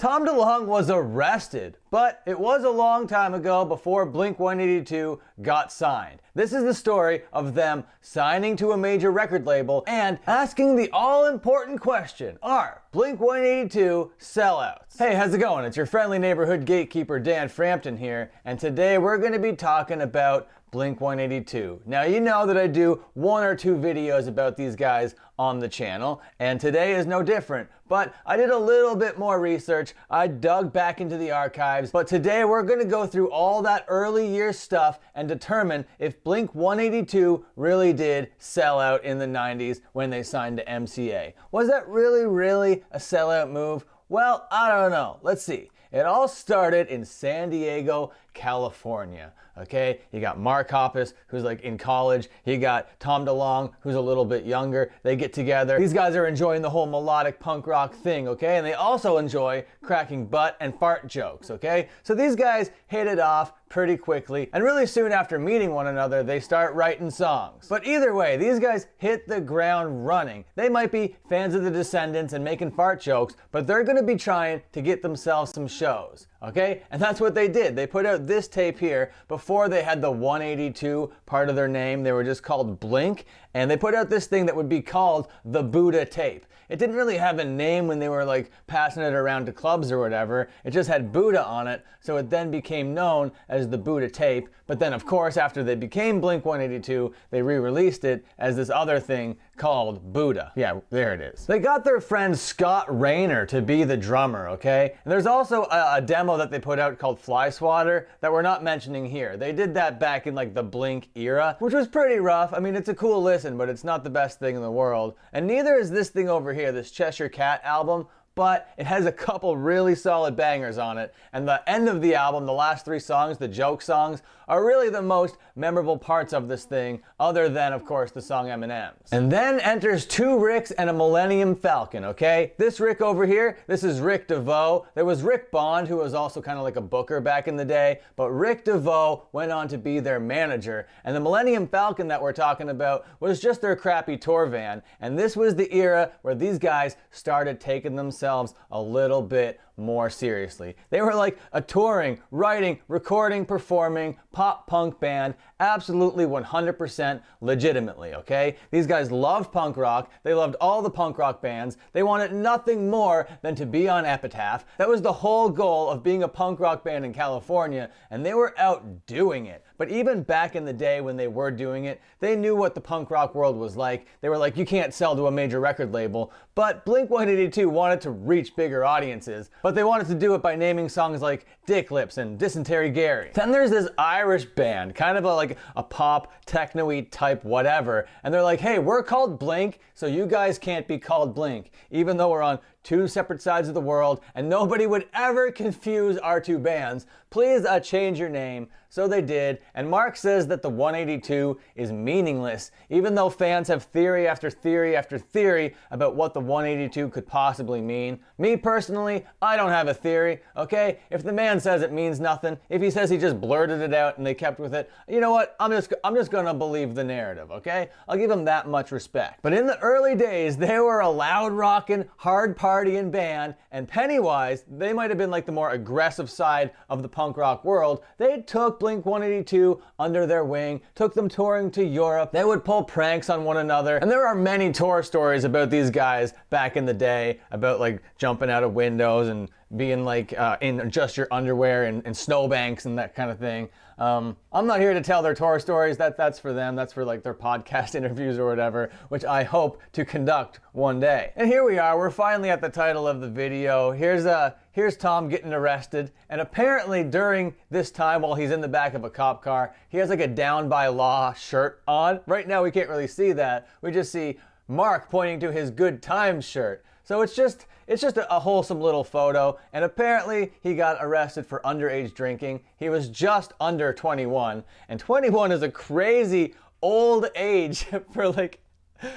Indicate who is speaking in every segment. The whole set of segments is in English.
Speaker 1: Tom DeLonge was arrested, but it was a long time ago before Blink-182 got signed. This is the story of them signing to a major record label and asking the all-important question, are Blink-182 sellouts? Hey, how's it going? It's your friendly neighborhood gatekeeper Dan Frampton here, and today we're going to be talking about Blink-182. Now, you know that I do one or two videos about these guys on the channel, and today is no different, but I did a little bit more research. I dug back into the archives, but today we're going to go through all that early year stuff and determine if Blink-182 really did sell out in the 90s when they signed to MCA. Was that really a sellout move? Well, I don't know. Let's see. It all started in San Diego, California. Okay, you got Mark Hoppus, who's like in college. You got Tom DeLonge, who's a little bit younger. They get together. These guys are enjoying the whole melodic punk rock thing, okay? And they also enjoy cracking butt and fart jokes, okay? So these guys hit it off pretty quickly, and really soon after meeting one another, they start writing songs. But either way, these guys hit the ground running. They might be fans of the Descendants and making fart jokes, but they're gonna be trying to get themselves some shows, okay? And that's what they did. They put out this tape here before they had the 182 part of their name. They were just called Blink, and they put out this thing that would be called the Buddha tape. It didn't really have a name when they were like passing it around to clubs or whatever. It just had Buddha on it, so it then became known as the Buddha tape. But then of course, after they became Blink-182, they re-released it as this other thing called Buddha. Yeah, there it is. They got their friend Scott Rayner to be the drummer, okay? And there's also a demo that they put out called Fly Swatter that we're not mentioning here. They did that back in like the Blink era, which was pretty rough. I mean, it's a cool listen, but it's not the best thing in the world. And neither is this thing over here, this Cheshire Cat album, but it has a couple really solid bangers on it. And the end of the album, the last three songs, the joke songs, are really the most memorable parts of this thing, other than, of course, the song M&M's. And then enters two Ricks and a Millennium Falcon, okay? This Rick over here, this is Rick DeVoe. There was Rick Bond, who was also kind of like a booker back in the day, but Rick DeVoe went on to be their manager. And the Millennium Falcon that we're talking about was just their crappy tour van. And this was the era where these guys started taking themselves a little bit more seriously. They were like a touring, writing, recording, performing, pop punk band, absolutely 100% legitimately, okay? These guys loved punk rock. They loved all the punk rock bands. They wanted nothing more than to be on Epitaph. That was the whole goal of being a punk rock band in California, and they were out doing it. But even back in the day when they were doing it, they knew what the punk rock world was like. They were like, you can't sell to a major record label. But Blink-182 wanted to reach bigger audiences, but they wanted to do it by naming songs like Dick Lips and Dysentery Gary. Then there's this Irish band, kind of like a pop, techno-y type whatever, and they're like, hey, we're called Blink, so you guys can't be called Blink, even though we're on two separate sides of the world, and nobody would ever confuse our two bands. Please change your name. So they did, and Mark says that the 182 is meaningless, even though fans have theory after theory after theory about what the 182 could possibly mean. Me personally, I don't have a theory, okay? If the man says it means nothing, if he says he just blurted it out and they kept with it, you know what? I'm just gonna believe the narrative, okay? I'll give him that much respect. But in the early days, they were a loud rockin', hard partying band, and Pennywise, they might have been like the more aggressive side of the punk rock world. They took Blink-182 under their wing, took them touring to Europe. They would pull pranks on one another, and there are many tour stories about these guys back in the day, about like jumping out of windows and being like in just your underwear and snowbanks and that kind of thing. I'm not here to tell their tour stories. That's for them. That's for like their podcast interviews or whatever, which I hope to conduct one day. And here we are. We're finally at the title of the video. Here's Tom getting arrested, and apparently during this time while he's in the back of a cop car, he has like a Down by Law shirt on. Right now we can't really see that. We just see Mark pointing to his Good Times shirt. So it's just a wholesome little photo, and apparently he got arrested for underage drinking. He was just under 21, and 21 is a crazy old age for like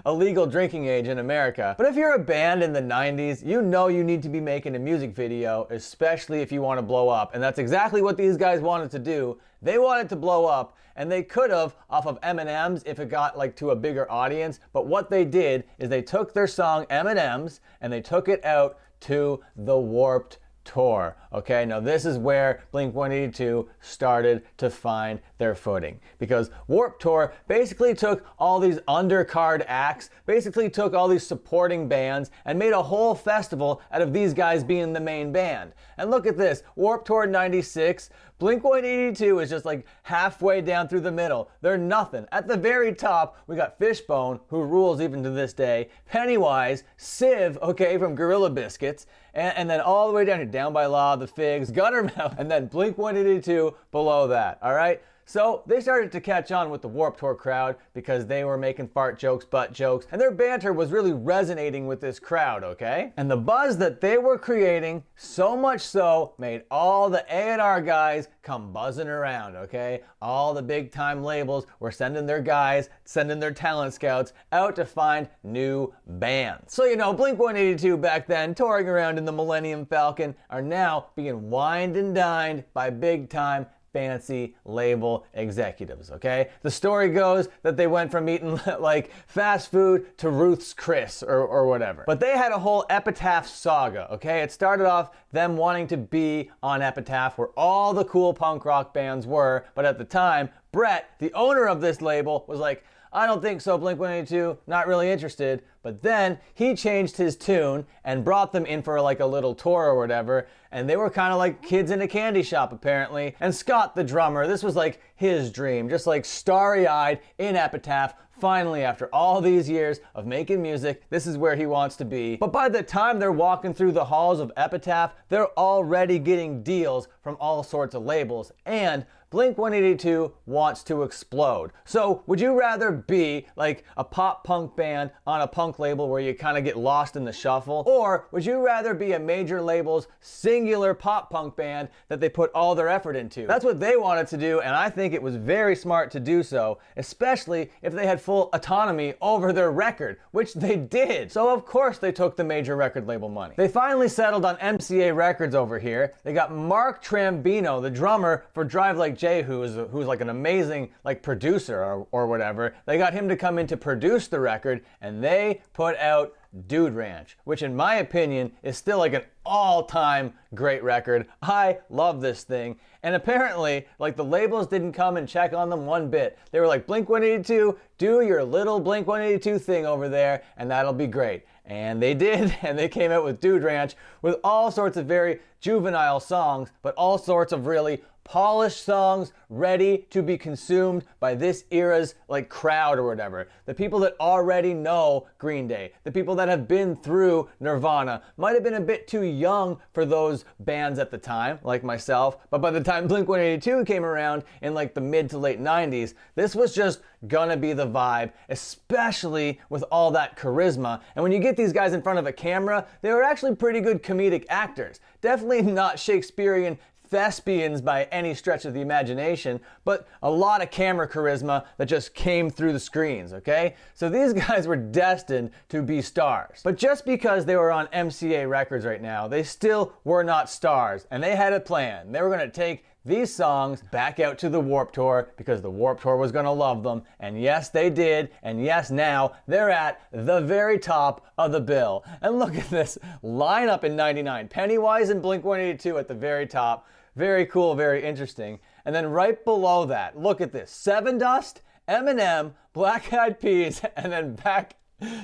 Speaker 1: a legal drinking age in America. But if you're a band in the 90s, you know you need to be making a music video, especially if you want to blow up. And that's exactly what these guys wanted to do. They wanted to blow up, and they could have off of M&M's if it got like to a bigger audience. But what they did is they took their song M&M's and they took it out to the Warped Tour. Okay, now this is where Blink-182 started to find their footing, because Warped Tour basically took all these undercard acts, basically took all these supporting bands, and made a whole festival out of these guys being the main band. And look at this, Warped Tour 96, Blink-182 is just like halfway down through the middle. They're nothing. At the very top, we got Fishbone, who rules even to this day, Pennywise, Civ, okay, from Gorilla Biscuits, and then all the way down here, Down by Law, The Figs, Guttermouth, and then Blink-182 below that, all right? So they started to catch on with the Warped Tour crowd because they were making fart jokes, butt jokes, and their banter was really resonating with this crowd, okay? And the buzz that they were creating, so much so, made all the A&R guys come buzzing around, okay? All the big time labels were sending their guys, sending their talent scouts out to find new bands. So, you know, Blink-182 back then, touring around in the Millennium Falcon, are now being wined and dined by big time fancy label executives, okay? The story goes that they went from eating like fast food to Ruth's Chris or whatever. But they had a whole Epitaph saga, okay? It started off them wanting to be on Epitaph where all the cool punk rock bands were, but at the time, Brett, the owner of this label, was like, I don't think so, Blink-182, not really interested. But then he changed his tune and brought them in for like a little tour or whatever, and they were kind of like kids in a candy shop apparently. And Scott, the drummer, this was like his dream, just like starry-eyed in Epitaph. Finally, after all these years of making music, this is where he wants to be. But by the time they're walking through the halls of Epitaph, they're already getting deals from all sorts of labels, and Blink-182 wants to explode. So would you rather be like a pop punk band on a punk label where you kind of get lost in the shuffle? Or would you rather be a major label's singular pop punk band that they put all their effort into? That's what they wanted to do, and I think it was very smart to do so, especially if they had full autonomy over their record, which they did. So of course they took the major record label money. They finally settled on MCA Records over here. They got Mark Trambino, the drummer for Drive Like Jay, who's like an amazing like producer or whatever. They got him to come in to produce the record, and they put out Dude Ranch, which in my opinion is still like an all-time great record. I love this thing. And apparently, like, the labels didn't come and check on them one bit. They were like, Blink-182, do your little Blink-182 thing over there, and that'll be great. And they did, and they came out with Dude Ranch with all sorts of very juvenile songs, but all sorts of really polished songs ready to be consumed by this era's like crowd or whatever. The people that already know Green Day, the people that have been through Nirvana, might have been a bit too young for those bands at the time, like myself, but by the time Blink-182 came around in like the mid to late 90s, this was just gonna be the vibe, especially with all that charisma. And when you get these guys in front of a camera, they were actually pretty good comedic actors. Definitely not Shakespearean thespians by any stretch of the imagination, but a lot of camera charisma that just came through the screens, okay? So these guys were destined to be stars. But just because they were on MCA Records right now, they still were not stars, and they had a plan. They were gonna take these songs back out to the Warped Tour because the Warped Tour was gonna love them, and yes, they did, and yes, now they're at the very top of the bill. And look at this lineup in '99. Pennywise and Blink-182 at the very top. Very cool, very interesting. And then right below that, look at this. Seven Dust, Eminem, Black Eyed Peas, and then back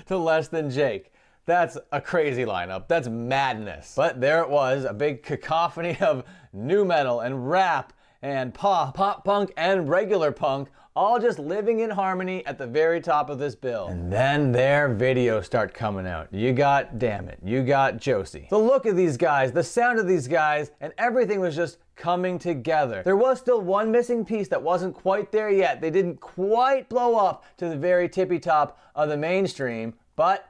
Speaker 1: to Less Than Jake. That's a crazy lineup. That's madness. But there it was, a big cacophony of nu metal and rap and pop punk and regular punk, all just living in harmony at the very top of this bill. And then their videos start coming out. You got Damn It, you got Josie. The look of these guys, the sound of these guys, and everything was just coming together. There was still one missing piece that wasn't quite there yet. They didn't quite blow up to the very tippy top of the mainstream, but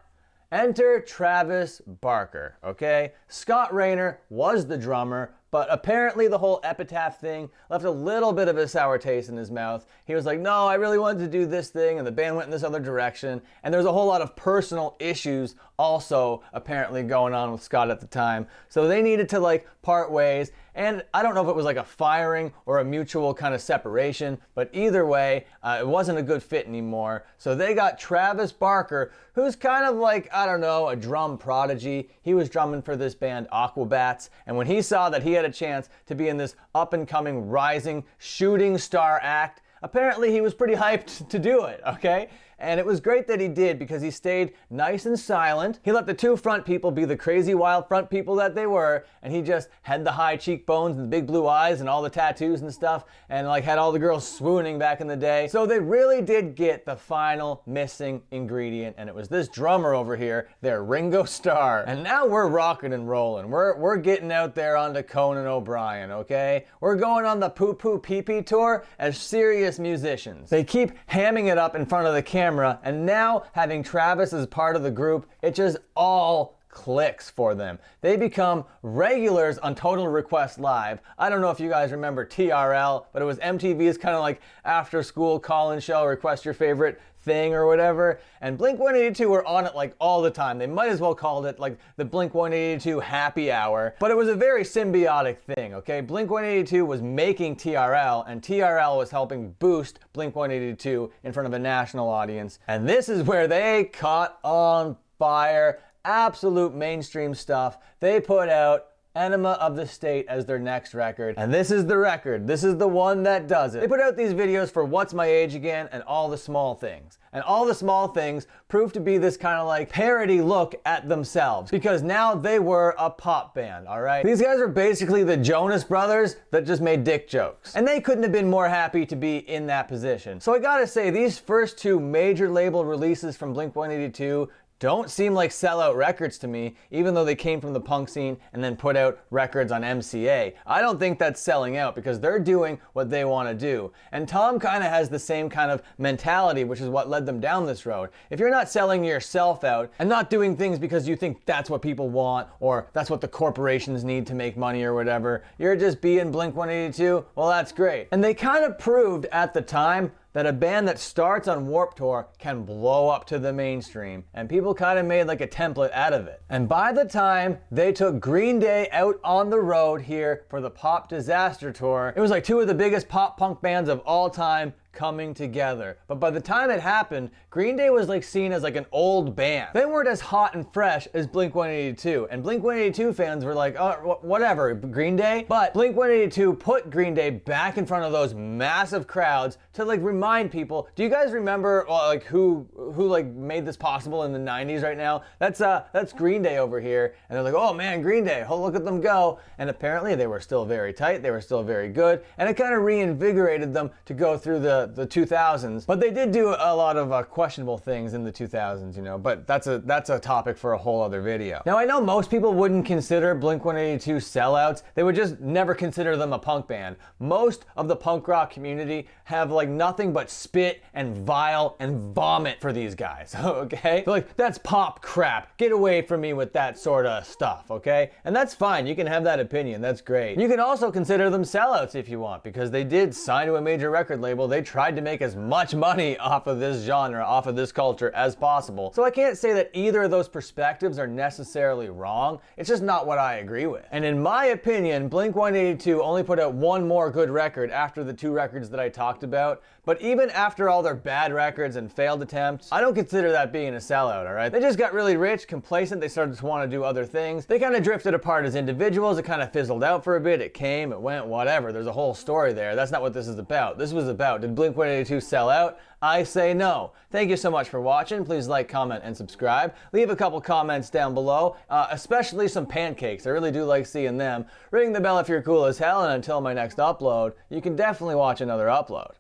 Speaker 1: enter Travis Barker, okay? Scott Rayner was the drummer, but apparently the whole Epitaph thing left a little bit of a sour taste in his mouth. He was like, no, I really wanted to do this thing, and the band went in this other direction. And there's a whole lot of personal issues also apparently going on with Scott at the time. So they needed to like part ways. And I don't know if it was like a firing or a mutual kind of separation, but either way, it wasn't a good fit anymore. So they got Travis Barker, who's kind of like, I don't know, a drum prodigy. He was drumming for this band band Aquabats, and when he saw that he had a chance to be in this up-and-coming, rising, shooting star act, apparently he was pretty hyped to do it, okay? And it was great that he did because he stayed nice and silent. He let the two front people be the crazy wild front people that they were, and he just had the high cheekbones and the big blue eyes and all the tattoos and stuff, and like had all the girls swooning back in the day. So they really did get the final missing ingredient, and it was this drummer over here, their Ringo Starr. And now we're rocking and rolling. We're getting out there onto Conan O'Brien, okay? We're going on the Poo Poo Pee Pee tour as serious musicians. They keep hamming it up in front of the camera, and now having Travis as part of the group, it just all clicks for them. They become regulars on Total Request Live. I don't know if you guys remember TRL, but it was MTV's kind of like after school call-in show, request your favorite thing or whatever, and Blink-182 were on it like all the time. They might as well called it like the Blink-182 happy hour, but it was a very symbiotic thing, okay? Blink-182 was making TRL, and TRL was helping boost Blink-182 in front of a national audience, and this is where they caught on fire. Absolute mainstream stuff. They put out Enema of the State as their next record, and this is the record. This is the one that does it. They put out these videos for What's My Age Again and All the Small Things. And All the Small Things proved to be this kind of like parody look at themselves, because now they were a pop band, all right? These guys are basically the Jonas Brothers that just made dick jokes. And they couldn't have been more happy to be in that position. So I gotta say, these first two major label releases from Blink-182 don't seem like sellout records to me, even though they came from the punk scene and then put out records on MCA. I don't think that's selling out because they're doing what they want to do. And Tom kind of has the same kind of mentality, which is what led them down this road. If you're not selling yourself out and not doing things because you think that's what people want or that's what the corporations need to make money or whatever, you're just being Blink-182, well, that's great. And they kind of proved at the time that a band that starts on Warped Tour can blow up to the mainstream, and people kind of made like a template out of it. And by the time they took Green Day out on the road here for the Pop Disaster Tour, it was like two of the biggest pop punk bands of all time coming together. But by the time it happened, Green Day was like seen as like an old band. They weren't as hot and fresh as Blink-182, and Blink-182 fans were like, oh, whatever, Green Day? But Blink-182 put Green Day back in front of those massive crowds to like remind people. Do you guys remember like who like made this possible in the 90s right now? That's Green Day over here. And they're like, oh man, Green Day, oh look at them go. And apparently they were still very tight, they were still very good, and it kind of reinvigorated them to go through the 2000s, but they did do a lot of questionable things in the 2000s, you know, but that's a topic for a whole other video. Now, I know most people wouldn't consider Blink-182 sellouts. They would just never consider them a punk band. Most of the punk rock community have like nothing but spit and vile and vomit for these guys, okay? They're like, that's pop crap. Get away from me with that sort of stuff, okay? And that's fine. You can have that opinion. That's great. You can also consider them sellouts if you want, because they did sign to a major record label. They tried to make as much money off of this genre, off of this culture as possible. So I can't say that either of those perspectives are necessarily wrong. It's just not what I agree with. And in my opinion, Blink-182 only put out one more good record after the two records that I talked about. But even after all their bad records and failed attempts, I don't consider that being a sellout, all right? They just got really rich, complacent, they started to want to do other things. They kind of drifted apart as individuals, it kind of fizzled out for a bit, it came, it went, whatever. There's a whole story there. That's not what this is about. This was about, did Blink-182 sell out? I say no. Thank you so much for watching. Please like, comment, and subscribe. Leave a couple comments down below, especially some pancakes. I really do like seeing them. Ring the bell if you're cool as hell, and until my next upload, you can definitely watch another upload.